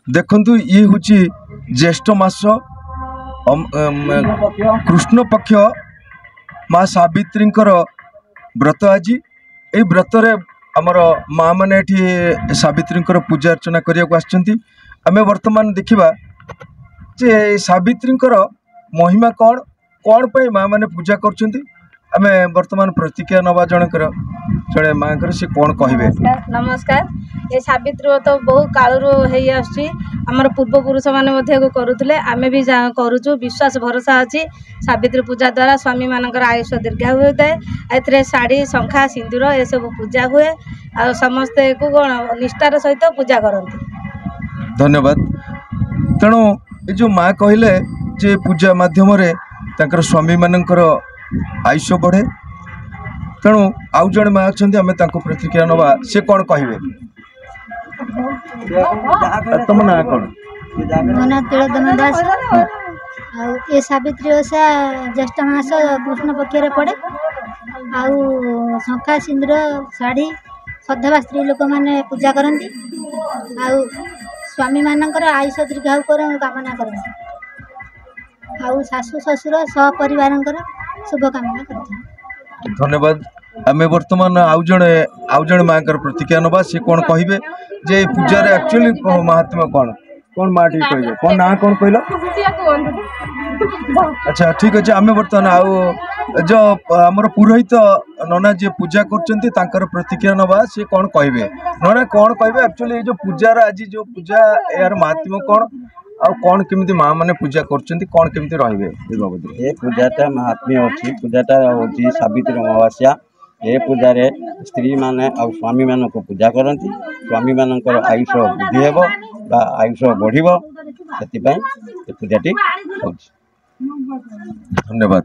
देखंतु ये हूँ ज्येष्ठ मास कृष्ण पक्ष माँ सावित्री व्रत आज ये व्रत आमर माँ मैंने सावित्री पूजा अर्चना करने आम वर्तमान देखा जे सावित्री महिमा कौन कौन पे माँ मैंने पूजा कर वर्तमान प्रतिक्रिया नवा जड़े माँ सी कौन कहे। नमस्कार ये सावित्री तो बहु कालू आमर पूर्वपुरुष मैंने करुले आम भी करुचु विश्वास भरोसा अच्छी सावित्री पूजा द्वारा स्वामी मानकर आयुष दीर्घा होता है। ए शाढ़ी शंखा सिंदूर ये सब पूजा हुए आ समस्ते को कौन निष्ठार सहित पूजा करती। धन्यवाद। तेणु ये जो माँ कहले जे पूजा माध्यम स्वामी मानकर आयुष बढ़े तेणु आउ जड़े माँ अच्छा आम प्रतिक्रिया नवा सी कौन कहे। तुम ना कौन मो ना तिलोत्तमा दास ये सावित्री ओषा ज्येष्ठ मास कृष्ण पक्ष पड़े आउ शंखा सिंदूर शाढ़ी सधवा स्त्री लोक मैंने पूजा करती आउ स्वामी मानकर आयुष दीर्घायु कामना करती आउ शाशु ससुर सहपरिवार शुभकामना करती। धन्यवाद। आम वर्तमान आउ जड़े माँ प्रतिक्रिया नवा सी कौन कहे जे पूजार एक्चुअली महात्मा कौन कौन माँ टी कह कौन ना कौन कहल। अच्छा ठीक अच्छे आम बर्तमान आउ जो आमर पुरोहित नना जी पूजा कर प्रतिक्रिया नवा सी कौन कहे नना कौन कहे एक्चुअली जो पूजार आज जो पूजा यार महात्मा कौन आ कौन केमिति माँ मैंने पूजा कर कौन केमिति रहिबे बाबद ये पूजाटा महात्म्य अच्छी पूजाटा होची सावित्री अमावास्या ये पूजा रे स्त्री माने और स्वामी मान को पूजा करती स्वामी मानकर आयुष वृद्धि हेबो बा आयुष बढ़िबो सेति पई ये पूजाटी होची। धन्यवाद।